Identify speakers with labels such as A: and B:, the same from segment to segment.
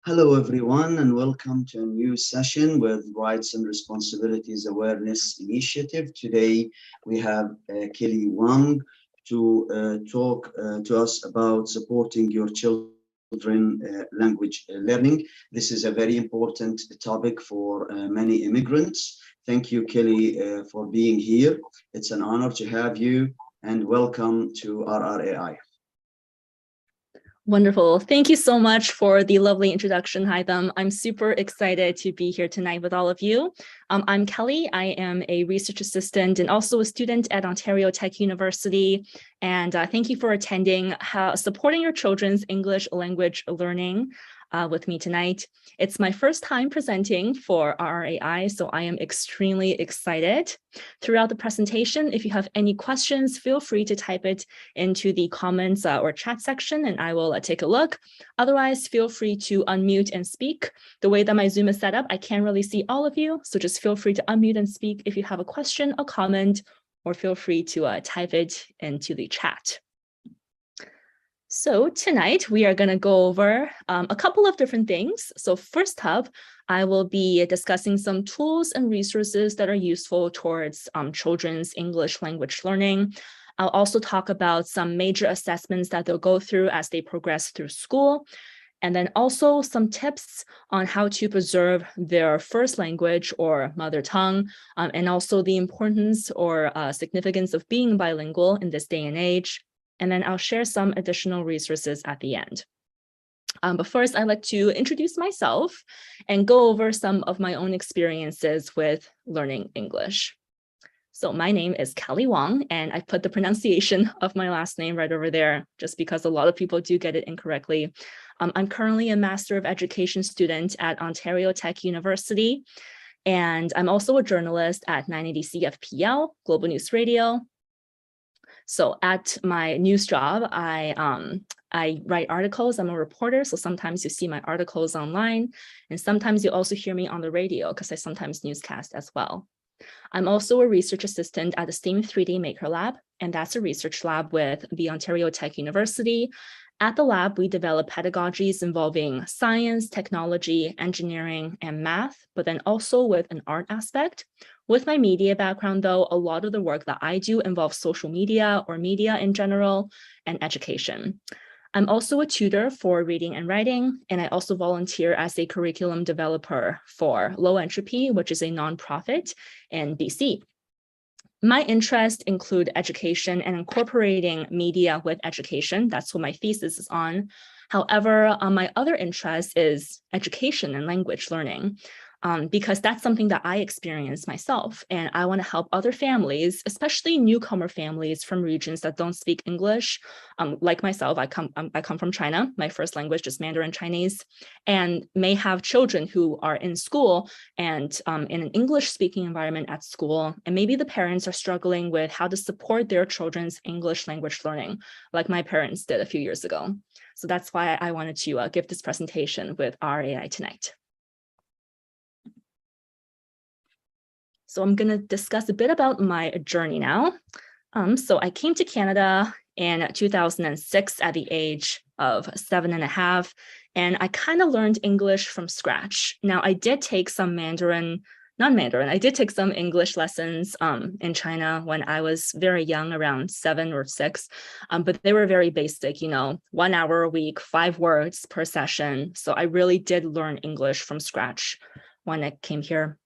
A: Hello, everyone, and welcome to a new session with Rights and Responsibilities Awareness Initiative. Today, we have Kelly Wang to talk to us about supporting your children language learning. This is a very important topic for many immigrants. Thank you, Kelly, for being here. It's an honor to have you, and welcome to RRAI.
B: Wonderful. Thank you so much for the lovely introduction, Haitham. I'm super excited to be here tonight with all of you. I'm Kelly. I am a research assistant and also a student at Ontario Tech University. And thank you for attending Supporting Your Children's English Language Learning with me tonight. It's my first time presenting for RRAI, so I am extremely excited. Throughout the presentation, if you have any questions, feel free to type it into the comments or chat section, and I will take a look. Otherwise, feel free to unmute and speak. The way that my Zoom is set up, I can't really see all of you, so just feel free to unmute and speak if you have a question, a comment, or feel free to type it into the chat. So tonight we are going to go over a couple of different things. So first up, I will be discussing some tools and resources that are useful towards children's English language learning. I'll also talk about some major assessments that they'll go through as they progress through school. And then also some tips on how to preserve their first language or mother tongue, and also the importance or significance of being bilingual in this day and age. And then I'll share some additional resources at the end. But first, I'd like to introduce myself and go over some of my own experiences with learning English. So my name is Kelly Wang, and I put the pronunciation of my last name right over there, just because a lot of people do get it incorrectly. I'm currently a Master of Education student at Ontario Tech University, and I'm also a journalist at 980 CFPL, Global News Radio. So at my news job, I write articles. I'm a reporter, so sometimes you see my articles online, and sometimes you also hear me on the radio because I sometimes newscast as well. I'm also a research assistant at the STEAM 3D Maker Lab, and that's a research lab with the Ontario Tech University. At the lab, we develop pedagogies involving science, technology, engineering, and math, but then also with an art aspect. With my media background, though, a lot of the work that I do involves social media or media in general and education. I'm also a tutor for reading and writing, and I also volunteer as a curriculum developer for Low Entropy, which is a nonprofit in BC. My interests include education and incorporating media with education. That's what my thesis is on. However, my other interest is education and language learning. Because that's something that I experienced myself, and I want to help other families, especially newcomer families from regions that don't speak English. Like myself, I come from China. My first language is Mandarin Chinese, and may have children who are in school and in an English-speaking environment at school, and maybe the parents are struggling with how to support their children's English language learning, like my parents did a few years ago. So that's why I wanted to give this presentation with RAI tonight. So I'm going to discuss a bit about my journey now. So I came to Canada in 2006 at the age of 7.5, and I kind of learned English from scratch. Now, I did take some I did take some English lessons in China when I was very young, around 7 or 6, but they were very basic, 1 hour a week, 5 words per session. So I really did learn English from scratch when I came here.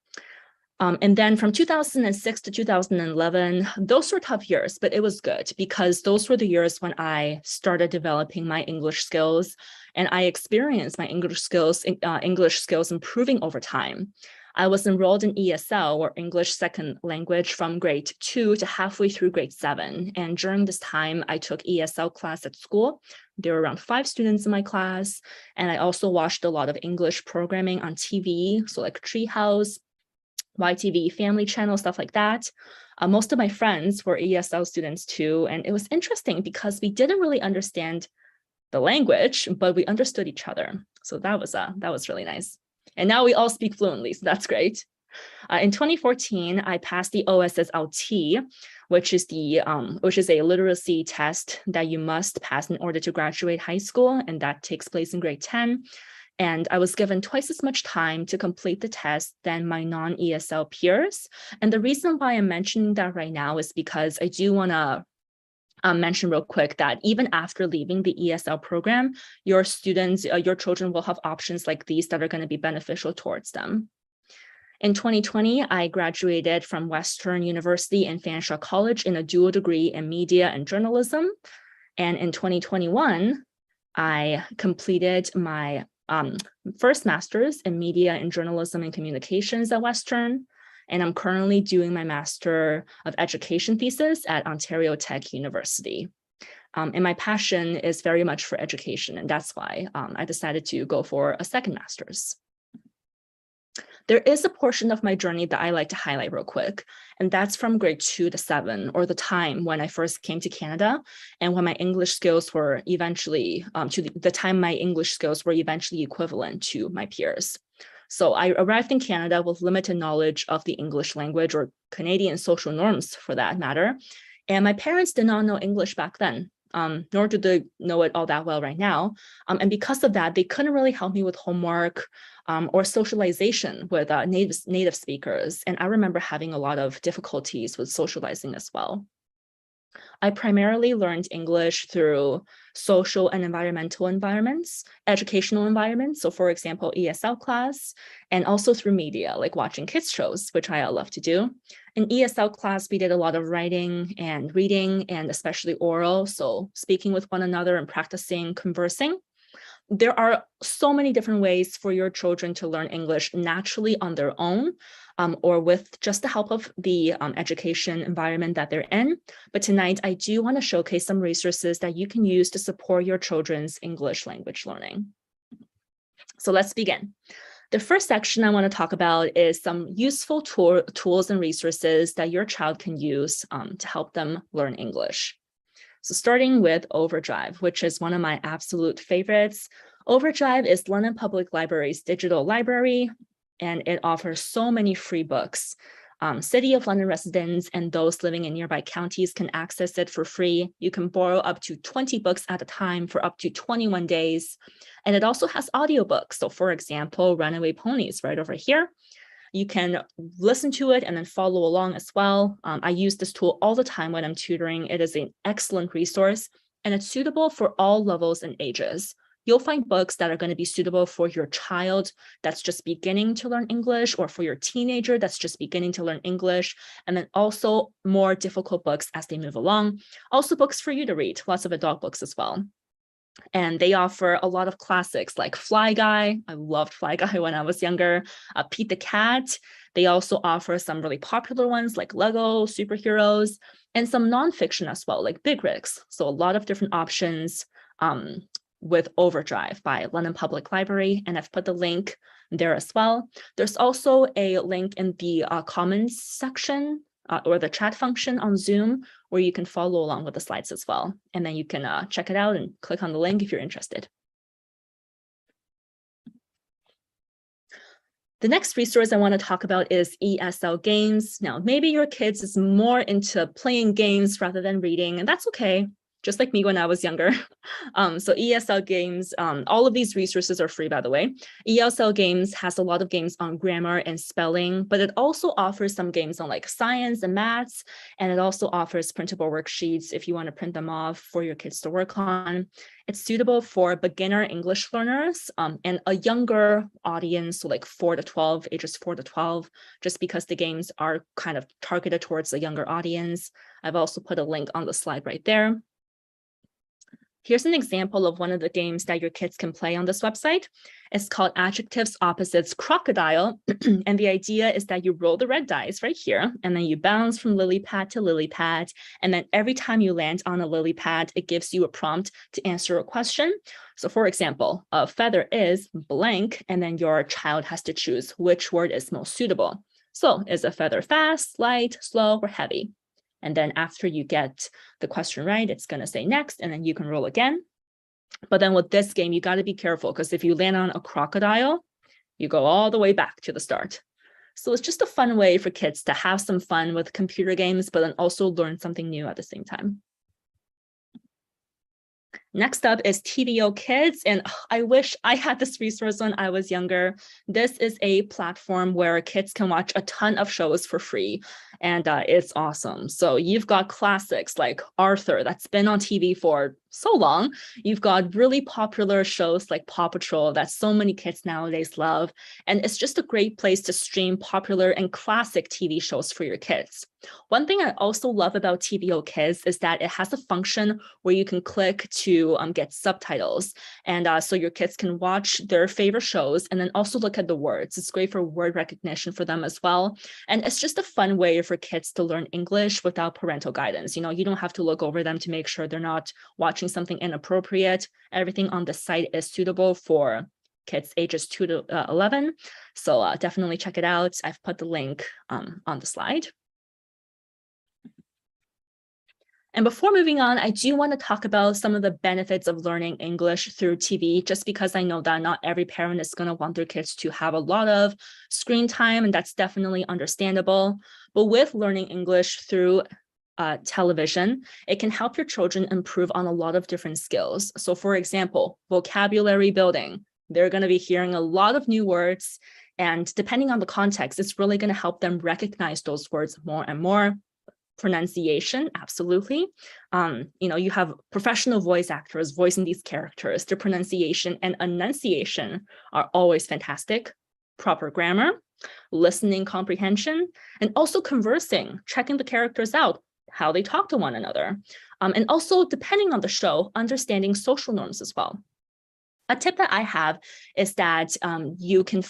B: And then from 2006 to 2011, those were tough years, but it was good because those were the years when I started developing my English skills, and I experienced my English skills improving over time. I was enrolled in ESL, or English Second Language, from grade 2 to halfway through grade 7. And during this time, I took ESL class at school. There were around 5 students in my class. And I also watched a lot of English programming on TV, so like Treehouse, YTV, Family Channel, stuff like that. Most of my friends were ESL students too, and it was interesting because we didn't really understand the language, but we understood each other. So that was really nice. And now we all speak fluently, so that's great. In 2014, I passed the OSSLT, which is a literacy test that you must pass in order to graduate high school, and that takes place in grade 10. And I was given twice as much time to complete the test than my non-ESL peers. And the reason why I'm mentioning that right now is because I do want to mention real quick that even after leaving the ESL program, your students, your children will have options like these that are going to be beneficial towards them. In 2020, I graduated from Western University and Fanshawe College in a dual degree in media and journalism. And in 2021, I completed my first master's in media and journalism and communications at Western. And I'm currently doing my Master of Education thesis at Ontario Tech University. And my passion is very much for education. And that's why I decided to go for a second master's. There is a portion of my journey that I like to highlight real quick, and that's from grade 2 to 7, or the time when I first came to Canada and when my English skills were eventually, to the time my English skills were eventually equivalent to my peers. So I arrived in Canada with limited knowledge of the English language or Canadian social norms for that matter. And my parents did not know English back then, nor do they know it all that well right now. And because of that, they couldn't really help me with homework or socialization with native speakers. And I remember having a lot of difficulties with socializing as well. I primarily learned English through social and environmental environments, educational environments. So for example, ESL class, and also through media, like watching kids shows, which I love to do. In ESL class, we did a lot of writing and reading, and especially oral. So speaking with one another and practicing conversing. There are so many different ways for your children to learn English naturally on their own, or with just the help of the education environment that they're in. But tonight, I do want to showcase some resources that you can use to support your children's English language learning. So let's begin. The first section I want to talk about is some useful tools and resources that your child can use to help them learn English. So starting with Overdrive, which is one of my absolute favorites. Overdrive is London Public Library's digital library, and it offers so many free books. City of London residents and those living in nearby counties can access it for free. You can borrow up to 20 books at a time for up to 21 days. And it also has audiobooks. So for example, Runaway Ponies right over here. You can listen to it and then follow along as well. I use this tool all the time when I'm tutoring. It is an excellent resource, and it's suitable for all levels and ages. You'll find books that are going to be suitable for your child that's just beginning to learn English, or for your teenager that's just beginning to learn English, and then also more difficult books as they move along. Also books for you to read, lots of adult books as well. And they offer a lot of classics like Fly Guy. I loved Fly Guy when I was younger. Pete the Cat. They also offer some really popular ones like Lego, superheroes, and some nonfiction as well, like Big Rigs. So a lot of different options with Overdrive by London Public Library. And I've put the link there as well. There's also a link in the comments section or the chat function on Zoom, where you can follow along with the slides as well. And then you can check it out and click on the link if you're interested. The next resource I want to talk about is ESL games. Now, maybe your kids is more into playing games rather than reading, and that's okay. Just like me when I was younger. So ESL games, all of these resources are free, by the way. ESL games has a lot of games on grammar and spelling, but it also offers some games on like science and maths, and it also offers printable worksheets if you want to print them off for your kids to work on. It's suitable for beginner English learners and a younger audience, so like ages 4 to 12, just because the games are kind of targeted towards a younger audience. I've also put a link on the slide right there. Here's an example of one of the games that your kids can play on this website. It's called Adjectives, Opposites, Crocodile. And the idea is that you roll the red dice right here, and then you bounce from lily pad to lily pad. And then every time you land on a lily pad, it gives you a prompt to answer a question. So for example, a feather is blank, and then your child has to choose which word is most suitable. So is a feather fast, light, slow, or heavy? And then after you get the question right, it's going to say next, and then you can roll again. But then with this game, you got to be careful, because if you land on a crocodile, you go all the way back to the start. So it's just a fun way for kids to have some fun with computer games, but then also learn something new at the same time. Next up is TVO Kids, and I wish I had this resource when I was younger. This is a platform where kids can watch a ton of shows for free, and it's awesome. So you've got classics like Arthur that's been on TV for so long. You've got really popular shows like Paw Patrol that so many kids nowadays love, and it's just a great place to stream popular and classic TV shows for your kids. One thing I also love about TVO Kids is that it has a function where you can click to get subtitles. And so your kids can watch their favorite shows and then also look at the words. It's great for word recognition for them as well. And it's just a fun way for kids to learn English without parental guidance. You know, you don't have to look over them to make sure they're not watching something inappropriate. Everything on the site is suitable for kids ages 2 to 11. So definitely check it out. I've put the link on the slide. And before moving on, I do want to talk about some of the benefits of learning English through TV, just because I know that not every parent is going to want their kids to have a lot of screen time, and that's definitely understandable. But with learning English through television, it can help your children improve on a lot of different skills. So for example, vocabulary building. They're going to be hearing a lot of new words, and depending on the context, it's really going to help them recognize those words more and more. Pronunciation, absolutely. You know, you have professional voice actors voicing these characters. Their pronunciation and enunciation are always fantastic. Proper grammar, listening comprehension, and also conversing, checking the characters out, how they talk to one another. And also, depending on the show, understanding social norms as well. A tip that I have is that you can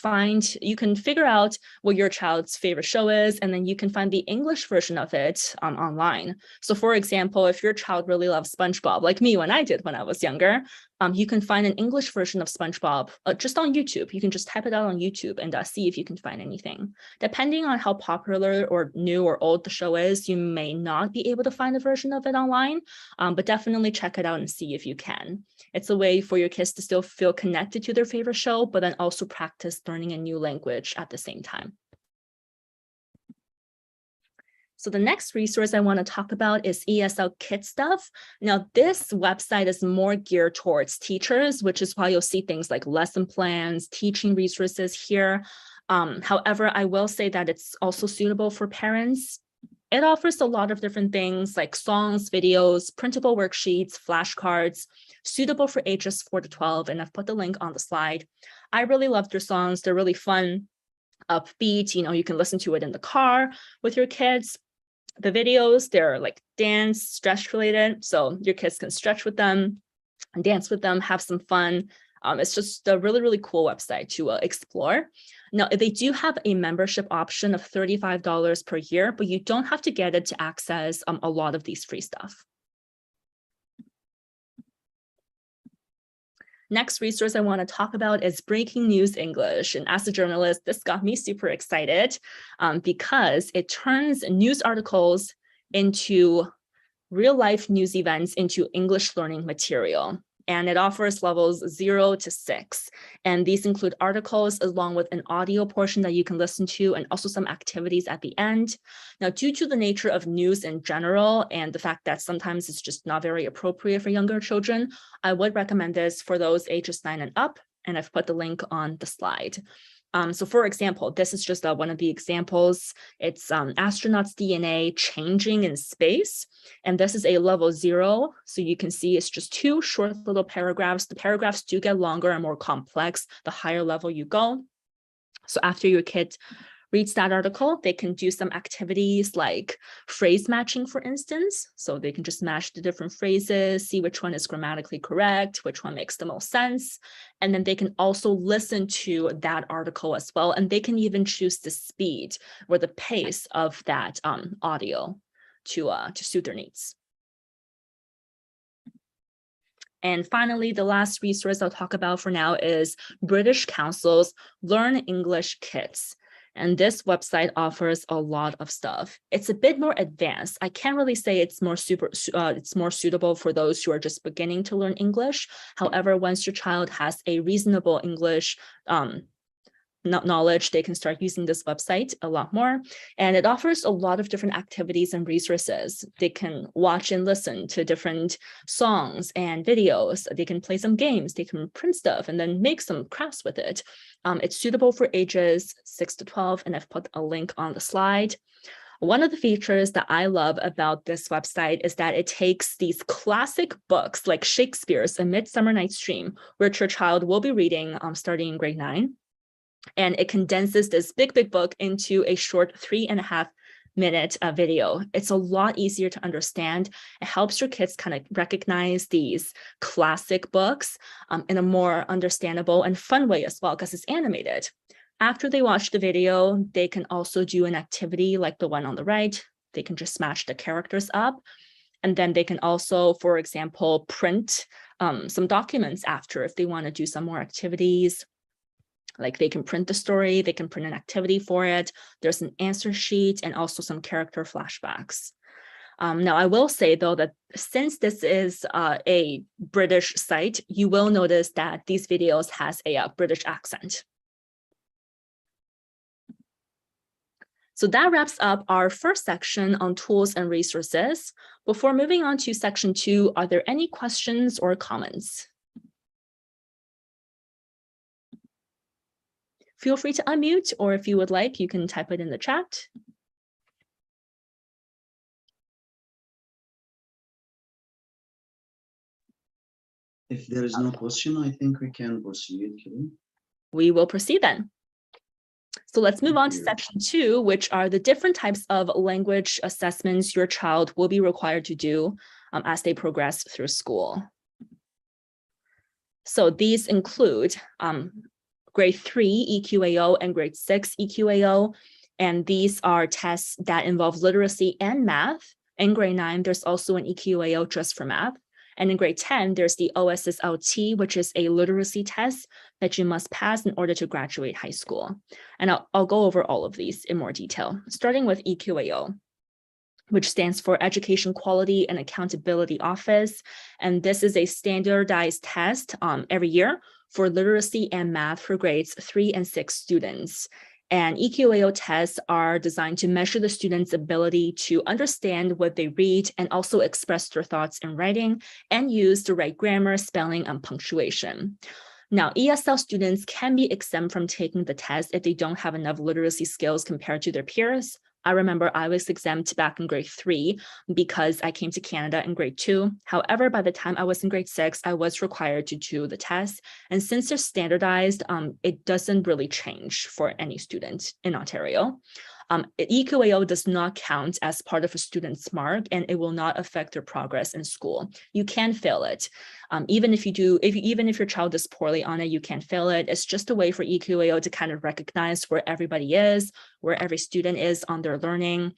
B: figure out what your child's favorite show is, and then you can find the English version of it online. So for example, if your child really loves SpongeBob, like me when I did when I was younger, you can find an English version of SpongeBob just on YouTube. You can just type it out on YouTube and see if you can find anything. Depending on how popular or new or old the show is, you may not be able to find a version of it online, but definitely check it out and see if you can. It's a way for your kids to still feel connected to their favorite show, but then also practice learning a new language at the same time. So the next resource I want to talk about is ESL Kid Stuff. Now, this website is more geared towards teachers, which is why you'll see things like lesson plans, teaching resources here. However, I will say that it's also suitable for parents. It offers a lot of different things like songs, videos, printable worksheets, flashcards, suitable for ages 4 to 12. And I've put the link on the slide. I really love their songs. They're really fun, upbeat. You know, you can listen to it in the car with your kids. The videos, they're like dance, stretch related. So your kids can stretch with them and dance with them, have some fun. It's just a really, really cool website to explore. Now, they do have a membership option of $35 per year, but you don't have to get it to access a lot of these free stuff. Next resource I want to talk about is Breaking News English. And as a journalist, this got me super excited because it turns news articles into real life news events into English learning material. And it offers levels 0 to 6. And these include articles along with an audio portion that you can listen to and also some activities at the end. Now, due to the nature of news in general and the fact that sometimes it's just not very appropriate for younger children, I would recommend this for those ages 9 and up. And I've put the link on the slide. So for example, this is just one of the examples. It's astronauts' DNA changing in space. And this is a level 0. So you can see it's just 2 short little paragraphs. The paragraphs do get longer and more complex the higher level you go. So after your kid reads that article, they can do some activities like phrase matching, for instance. So they can just match the different phrases, see which one is grammatically correct, which one makes the most sense. And then they can also listen to that article as well. And they can even choose the speed or the pace of that audio to suit their needs. And finally, the last resource I'll talk about for now is British Council's Learn English Kits. And this website offers a lot of stuff. It's a bit more advanced. I can't really say it's more suitable for those who are just beginning to learn English. However, once your child has a reasonable English knowledge, they can start using this website a lot more. And it offers a lot of different activities and resources. They can watch and listen to different songs and videos. They can play some games. They can print stuff and then make some crafts with it. It's suitable for ages 6 to 12, and I've put a link on the slide. One of the features that I love about this website is that it takes these classic books like Shakespeare's A Midsummer Night's Dream, which your child will be reading starting in grade 9. And it condenses this big book into a short 3.5-minute video. It's a lot easier to understand. It helps your kids kind of recognize these classic books in a more understandable and fun way as well, because it's animated. After they watch the video, they can also do an activity like the one on the right. They can just match the characters up. And then they can also, for example, print some documents after if they want to do some more activities. Like they can print the story, they can print an activity for it. There's an answer sheet and also some character flashbacks. Now, I will say, though, that since this is a British site, you will notice that these videos has a British accent. So that wraps up our first section on tools and resources. Before moving on to section 2, are there any questions or comments? Feel free to unmute, or if you would like, you can type it in the chat.
A: If there is no question, I think we can proceed.
B: We will proceed then. So let's move on to section 2, which are the different types of language assessments your child will be required to do as they progress through school. So these include grade 3 EQAO and grade 6 EQAO. And these are tests that involve literacy and math. In grade 9, there's also an EQAO just for math. And in grade 10, there's the OSSLT, which is a literacy test that you must pass in order to graduate high school. And I'll go over all of these in more detail, starting with EQAO, which stands for Education Quality and Accountability Office. And this is a standardized test every year for literacy and math for grades 3 and 6 students. And EQAO tests are designed to measure the students' ability to understand what they read and also express their thoughts in writing and use the right grammar, spelling, and punctuation. Now, ESL students can be exempt from taking the test if they don't have enough literacy skills compared to their peers. I remember I was exempt back in grade 3 because I came to Canada in grade 2. However, by the time I was in grade 6, I was required to do the test. And since they're standardized, it doesn't really change for any student in Ontario. EQAO does not count as part of a student's mark, and it will not affect their progress in school. You can fail it. Even if your child is poorly on it, you can fail it. It's just a way for EQAO to kind of recognize where everybody is, where every student is on their learning.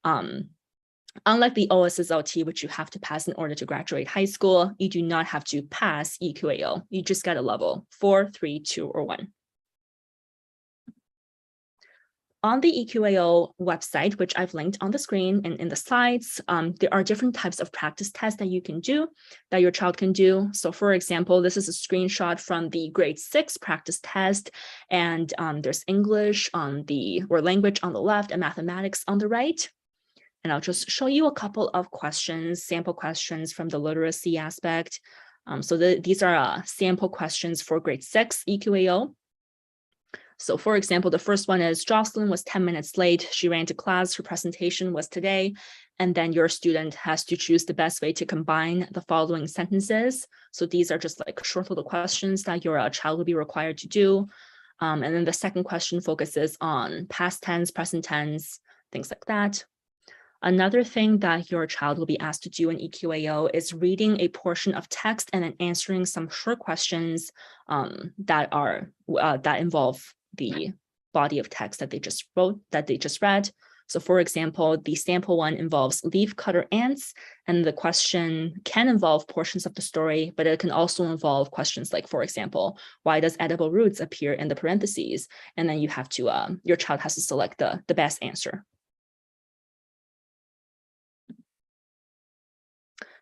B: Unlike the OSSLT, which you have to pass in order to graduate high school, you do not have to pass EQAO. You just get a level 4, 3, 2, or 1. On the EQAO website, which I've linked on the screen and in the slides, there are different types of practice tests that you can do, that your child can do. So for example, this is a screenshot from the grade 6 practice test, and there's English or language on the left and mathematics on the right. And I'll just show you a couple of questions, sample questions from the literacy aspect. These are sample questions for grade 6 EQAO. So for example, the first one is Jocelyn was 10 minutes late. She ran to class. Her presentation was today. And then your student has to choose the best way to combine the following sentences. So these are just like short little questions that your child will be required to do. And then the second question focuses on past tense, present tense, things like that. Another thing that your child will be asked to do in EQAO is reading a portion of text and then answering some short questions that involve the body of text that they just read. So for example, the sample one involves leaf cutter ants, and the question can involve portions of the story, but it can also involve questions like, for example, why does edible roots appear in the parentheses? And then you have to, your child has to select the best answer.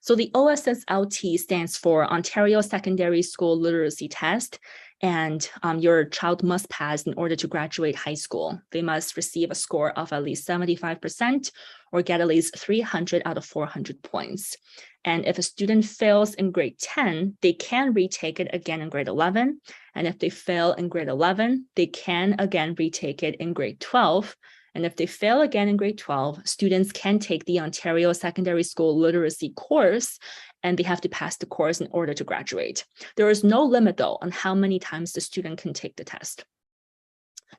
B: So the OSSLT stands for Ontario Secondary School Literacy Test, And your child must pass in order to graduate high school. They must receive a score of at least 75% or get at least 300 out of 400 points. And if a student fails in grade 10, they can retake it again in grade 11. And if they fail in grade 11, they can again retake it in grade 12. And if they fail again in grade 12, students can take the Ontario Secondary School Literacy course, and they have to pass the course in order to graduate. There is no limit, though, on how many times the student can take the test.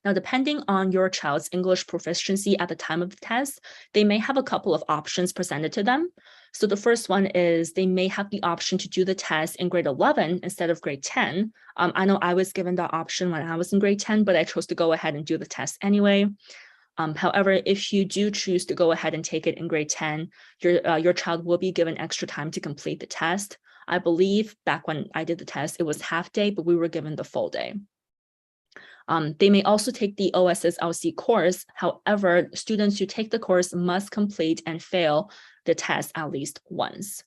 B: Now, depending on your child's English proficiency at the time of the test, they may have a couple of options presented to them. So the first one is they may have the option to do the test in grade 11 instead of grade 10. I know I was given that option when I was in grade 10, but I chose to go ahead and do the test anyway. However, if you do choose to go ahead and take it in grade 10, your child will be given extra time to complete the test. I believe back when I did the test, it was half day, but we were given the full day. They may also take the OSSLC course. However, students who take the course must complete and fail the test at least once.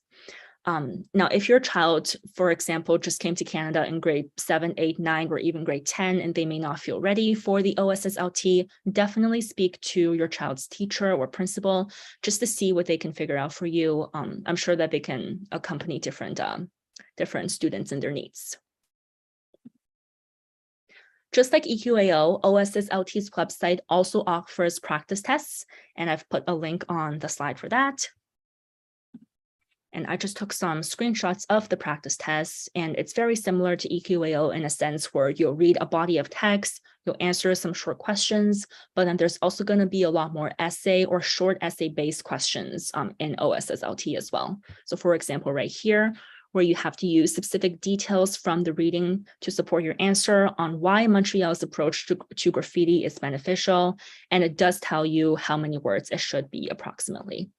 B: Now, if your child, for example, just came to Canada in grade 7, 8, 9, or even grade 10, and they may not feel ready for the OSSLT, definitely speak to your child's teacher or principal just to see what they can figure out for you. I'm sure that they can accompany different students and their needs. Just like EQAO, OSSLT's website also offers practice tests, and I've put a link on the slide for that. And I just took some screenshots of the practice tests, and it's very similar to EQAO in a sense where you'll read a body of text, you'll answer some short questions, but then there's also going to be a lot more essay or short essay-based questions in OSSLT as well. So for example, right here, where you have to use specific details from the reading to support your answer on why Montreal's approach to graffiti is beneficial, and it does tell you how many words it should be approximately.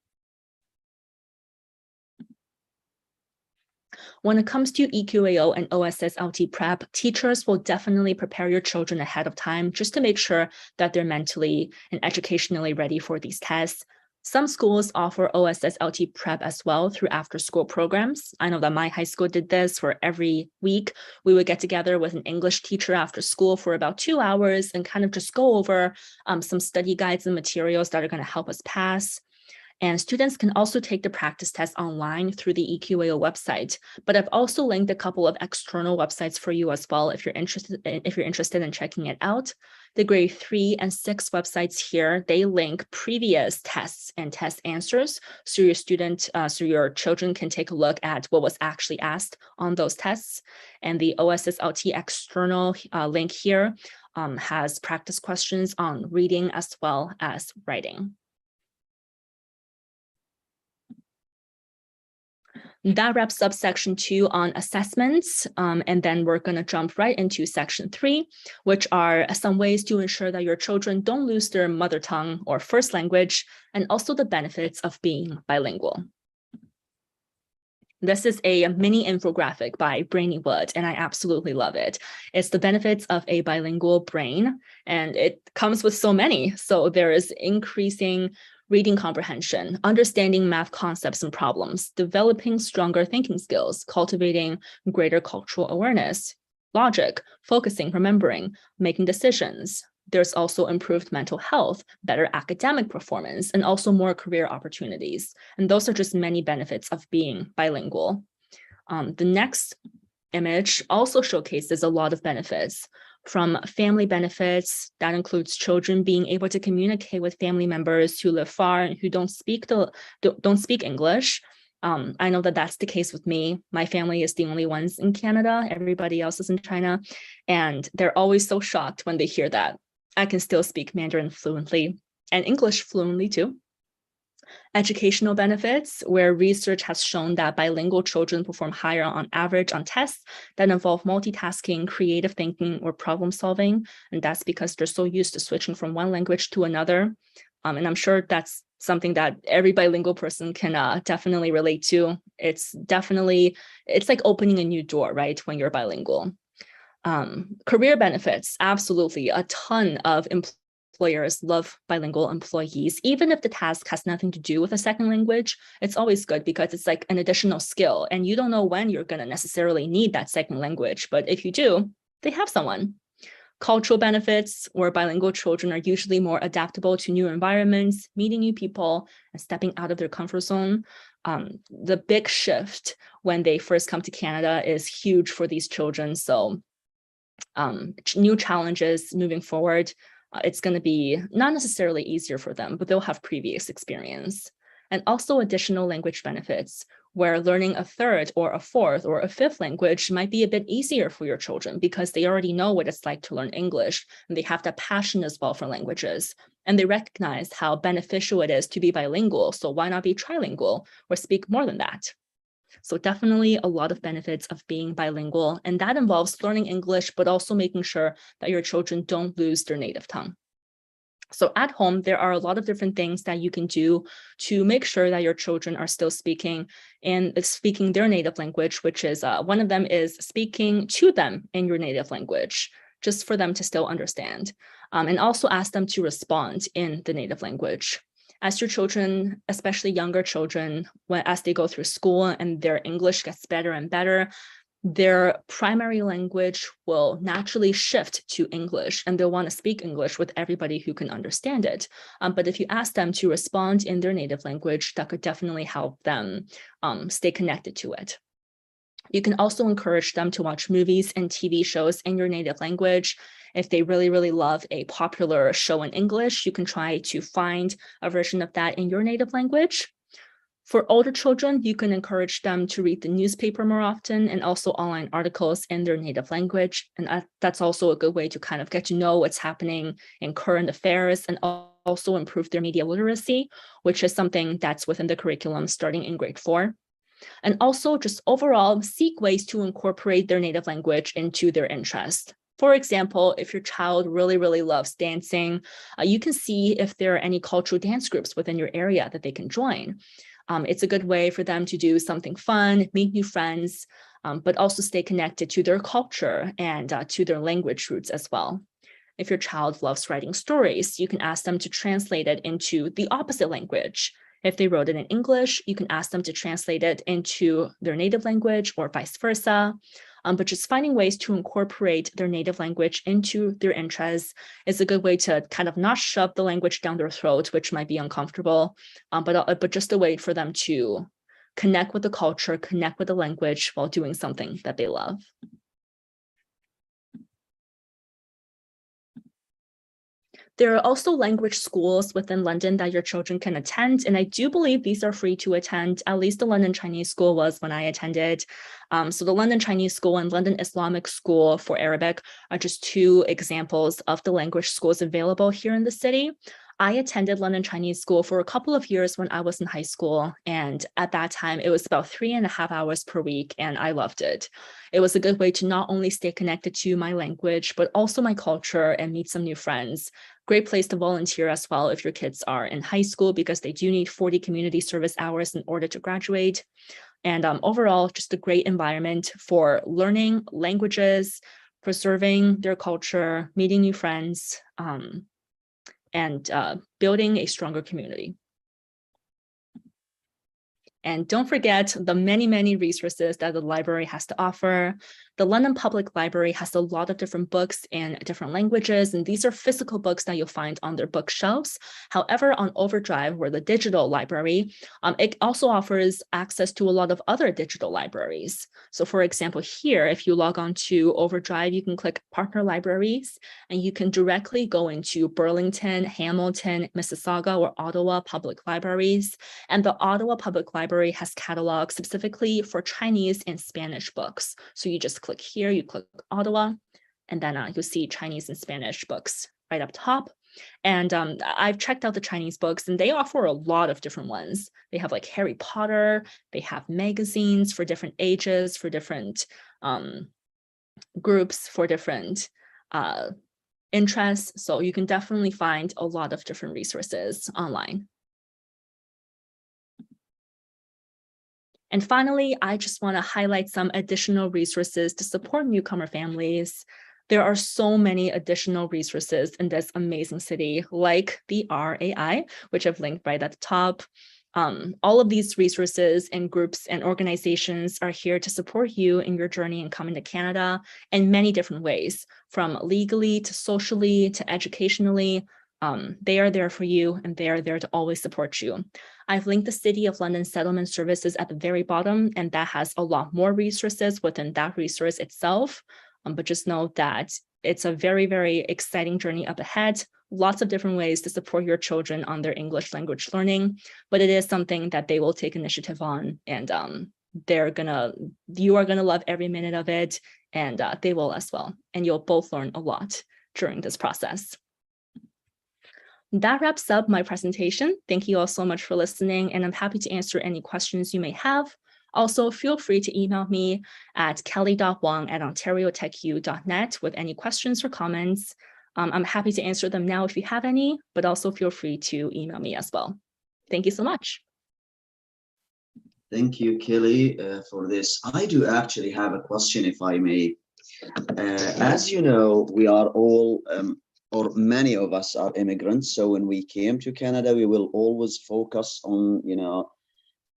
B: When it comes to EQAO and OSSLT prep, teachers will definitely prepare your children ahead of time just to make sure that they're mentally and educationally ready for these tests. Some schools offer OSSLT prep as well through after-school programs. I know that my high school did this, where every week we would get together with an English teacher after school for about 2 hours and kind of just go over some study guides and materials that are going to help us pass. And students can also take the practice test online through the EQAO website. But I've also linked a couple of external websites for you as well if you're interested in checking it out. The grade 3 and 6 websites here, they link previous tests and test answers, so your children can take a look at what was actually asked on those tests. And the OSSLT external link here has practice questions on reading as well as writing. That wraps up section 2 on assessments, and then we're going to jump right into section 3, which are some ways to ensure that your children don't lose their mother tongue or first language, and also the benefits of being bilingual. This is a mini infographic by Brainy Wood, and I absolutely love it. It's the benefits of a bilingual brain, and it comes with so many. So there is increasing reading comprehension, understanding math concepts and problems, developing stronger thinking skills, cultivating greater cultural awareness, logic, focusing, remembering, making decisions. There's also improved mental health, better academic performance, and also more career opportunities. And those are just many benefits of being bilingual. The next image also showcases a lot of benefits. From family benefits, that includes children being able to communicate with family members who live far and who don't speak English. I know that that's the case with me. My family is the only ones in Canada. Everybody else is in China. And they're always so shocked when they hear that I can still speak Mandarin fluently and English fluently too. Educational benefits, where research has shown that bilingual children perform higher on average on tests that involve multitasking, creative thinking, or problem solving. And that's because they're so used to switching from one language to another. And I'm sure that's something that every bilingual person can definitely relate to. It's like opening a new door, right, when you're bilingual. Career benefits, absolutely. A ton of employers love bilingual employees. Even if the task has nothing to do with a second language, it's always good because it's like an additional skill, and you don't know when you're going to necessarily need that second language. But if you do, they have someone. Cultural benefits, where bilingual children are usually more adaptable to new environments, meeting new people, and stepping out of their comfort zone. The big shift when they first come to Canada is huge for these children. So new challenges moving forward, it's going to be not necessarily easier for them, but they'll have previous experience. And also additional language benefits, where learning a third or a fourth or a fifth language might be a bit easier for your children because they already know what it's like to learn English, and they have that passion as well for languages. And they recognize how beneficial it is to be bilingual. So why not be trilingual or speak more than that? So definitely a lot of benefits of being bilingual, and that involves learning English, but also making sure that your children don't lose their native tongue. So at home, there are a lot of different things that you can do to make sure that your children are still speaking their native language, which is one of them is speaking to them in your native language, just for them to still understand, and also ask them to respond in the native language. As your children, especially younger children, as they go through school and their English gets better and better, their primary language will naturally shift to English, and they'll want to speak English with everybody who can understand it. But if you ask them to respond in their native language, that could definitely help them stay connected to it. You can also encourage them to watch movies and TV shows in your native language. If they really, really love a popular show in English, you can try to find a version of that in your native language. For older children, you can encourage them to read the newspaper more often and also online articles in their native language. And that's also a good way to kind of get to know what's happening in current affairs and also improve their media literacy, which is something that's within the curriculum starting in grade 4. And also just overall seek ways to incorporate their native language into their interest. For example, if your child really, really loves dancing, you can see if there are any cultural dance groups within your area that they can join. It's a good way for them to do something fun, meet new friends, but also stay connected to their culture and to their language roots as well. If your child loves writing stories, you can ask them to translate it into the opposite language. If they wrote it in English, you can ask them to translate it into their native language or vice versa. But just finding ways to incorporate their native language into their interests is a good way to kind of not shove the language down their throat, which might be uncomfortable, but just a way for them to connect with the culture, connect with the language while doing something that they love. There are also language schools within London that your children can attend, and I do believe these are free to attend. At least the London Chinese School was when I attended. So the London Chinese School and London Islamic School for Arabic are just two examples of the language schools available here in the city. I attended London Chinese School for a couple of years when I was in high school, and at that time it was about 3.5 hours per week, and I loved it. It was a good way to not only stay connected to my language, but also my culture and meet some new friends. Great place to volunteer as well if your kids are in high school, because they do need 40 community service hours in order to graduate. And overall, just a great environment for learning languages, preserving their culture, meeting new friends, and building a stronger community. And don't forget the many, many resources that the library has to offer. The London Public Library has a lot of different books in different languages, and these are physical books that you'll find on their bookshelves. However, on Overdrive, or the digital library, it also offers access to a lot of other digital libraries. So for example, here, if you log on to Overdrive, you can click Partner Libraries, and you can directly go into Burlington, Hamilton, Mississauga, or Ottawa Public Libraries. And the Ottawa Public Library has catalogs specifically for Chinese and Spanish books. So you just click here, you click Ottawa, and then you'll see Chinese and Spanish books right up top. And I've checked out the Chinese books, and they offer a lot of different ones. They have like Harry Potter, they have magazines for different ages, for different groups, for different interests. So you can definitely find a lot of different resources online. And finally, I just want to highlight some additional resources to support newcomer families. There are so many additional resources in this amazing city, like the RAI, which I've linked right at the top. All of these resources and groups and organizations are here to support you in your journey in coming to Canada in many different ways, from legally to socially to educationally. They are there for you, and they are there to always support you. I've linked the City of London Settlement Services at the very bottom, and that has a lot more resources within that resource itself. But just know that it's a very, very exciting journey up ahead. Lots of different ways to support your children on their English language learning, but it is something that they will take initiative on, and you are gonna love every minute of it, and they will as well. And you'll both learn a lot during this process. That wraps up my presentation. Thank you all so much for listening, and I'm happy to answer any questions you may have. Also, feel free to email me at kelly.wong@ontariotechu.net with any questions or comments. I'm happy to answer them now if you have any, but also feel free to email me as well. Thank you so much.
A: Thank you, Kelly, for this. I do actually have a question, if I may. As you know, we are all, or many of us are immigrants. So when we came to Canada, we will always focus on,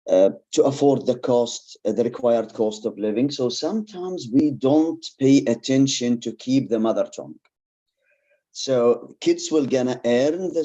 A: to afford the cost, the required cost of living. So sometimes we don't pay attention to keep the mother tongue. So kids will gonna earn the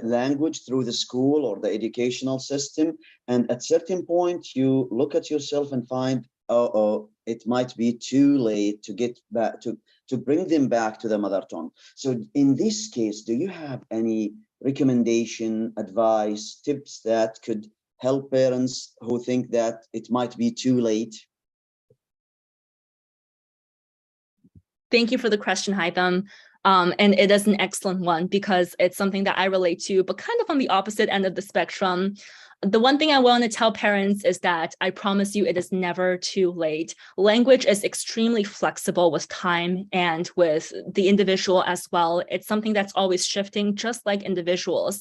A: language through the school or the educational system. And at certain point, you look at yourself and find, oh, it might be too late to get back to bring them back to the mother tongue. So in this case, do you have any recommendation, advice, tips that could help parents who think that it might be too late?
B: Thank you for the question, Haitham. And it is an excellent one because it's something that I relate to, but kind of on the opposite end of the spectrum. The one thing I want to tell parents is that I promise you it is never too late. Language is extremely flexible with time and with the individual as well. It's something that's always shifting, just like individuals.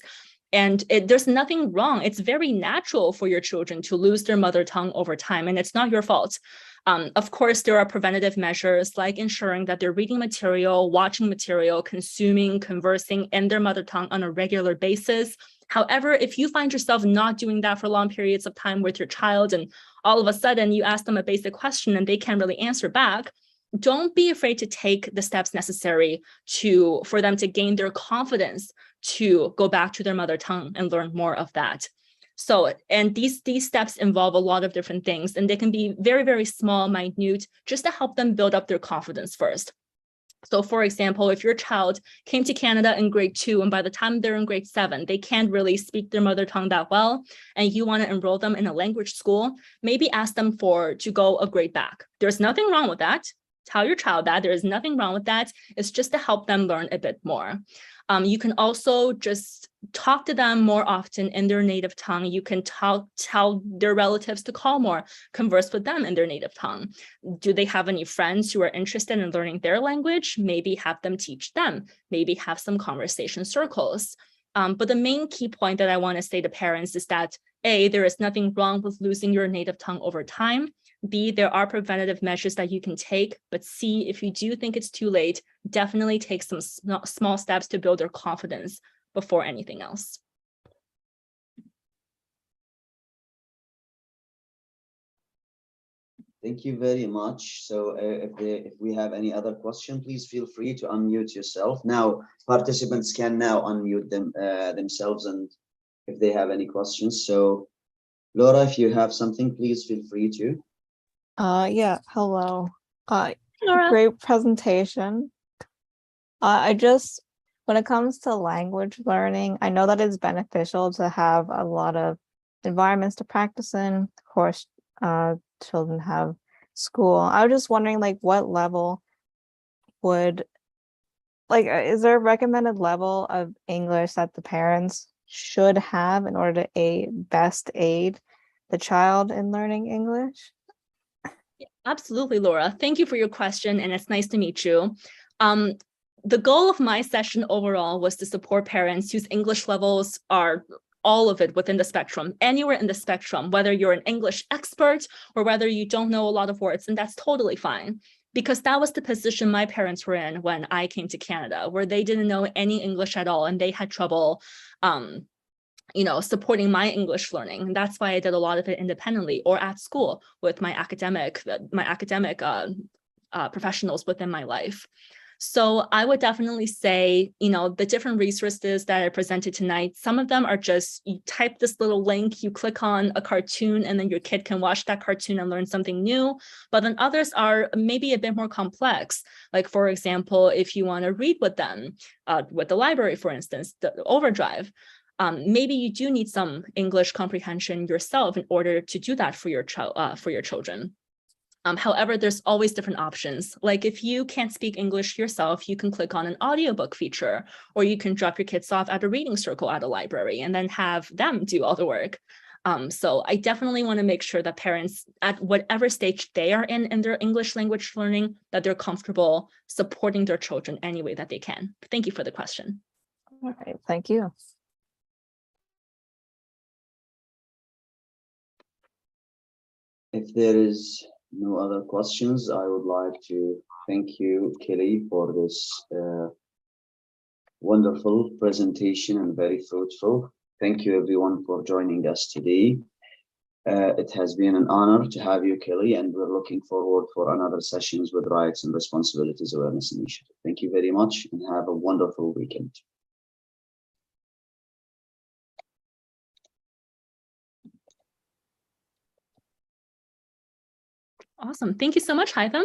B: And there's nothing wrong. It's very natural for your children to lose their mother tongue over time, and it's not your fault. Of course, there are preventative measures like ensuring that they're reading material, watching material, consuming, conversing in their mother tongue on a regular basis. However, if you find yourself not doing that for long periods of time with your child, and all of a sudden you ask them a basic question and they can't really answer back, don't be afraid to take the steps necessary for them to gain their confidence to go back to their mother tongue and learn more of that. So, and these steps involve a lot of different things, and they can be very, very small, minute, just to help them build up their confidence first. So for example, if your child came to Canada in grade 2, and by the time they're in grade 7, they can't really speak their mother tongue that well, and you want to enroll them in a language school, maybe ask them to go a grade back. There's nothing wrong with that. Tell your child that there is nothing wrong with that. It's just to help them learn a bit more. You can also just talk to them more often in their native tongue. You can tell their relatives to call more, converse with them in their native tongue. Do they have any friends who are interested in learning their language? Maybe have them teach them. Maybe have some conversation circles. But the main key point that I want to say to parents is that A, there is nothing wrong with losing your native tongue over time. B, there are preventative measures that you can take, but C, if you do think it's too late, definitely take some small steps to build your confidence before anything else.
A: Thank you very much. So if we have any other question, please feel free to unmute yourself. Now, participants can now unmute themselves, and if they have any questions. So Laura, if you have something, please feel free to.
C: Yeah, hello.
B: Laura.
C: Great presentation. When it comes to language learning, I know that it's beneficial to have a lot of environments to practice in. Of course, children have school. I was just wondering, like, what level is there a recommended level of English that the parents should have in order to best aid the child in learning English?
B: Absolutely, Laura. Thank you for your question, and it's nice to meet you. The goal of my session overall was to support parents whose English levels are all of it within the spectrum, anywhere in the spectrum, whether you're an English expert or whether you don't know a lot of words, and that's totally fine. Because that was the position my parents were in when I came to Canada, where they didn't know any English at all, and they had trouble supporting my English learning. And that's why I did a lot of it independently or at school with my academic professionals within my life. So I would definitely say, the different resources that I presented tonight, some of them are just, you type this little link, you click on a cartoon, and then your kid can watch that cartoon and learn something new. But then others are maybe a bit more complex. Like, for example, if you want to read with them, with the library, for instance, the Overdrive, maybe you do need some English comprehension yourself in order to do that for your children. However, there's always different options. Like if you can't speak English yourself, you can click on an audiobook feature, or you can drop your kids off at a reading circle at a library and then have them do all the work. So I definitely want to make sure that parents at whatever stage they are in their English language learning, that they're comfortable supporting their children any way that they can. Thank you for the question.
C: All right, thank you.
A: If there is no other questions, I would like to thank you, Kelly, for this wonderful presentation and very fruitful. Thank you, everyone, for joining us today. It has been an honor to have you, Kelly, and we're looking forward for another sessions with Rights and Responsibilities Awareness Initiative. Thank you very much and have a wonderful weekend.
B: Awesome. Thank you so much, Hytham.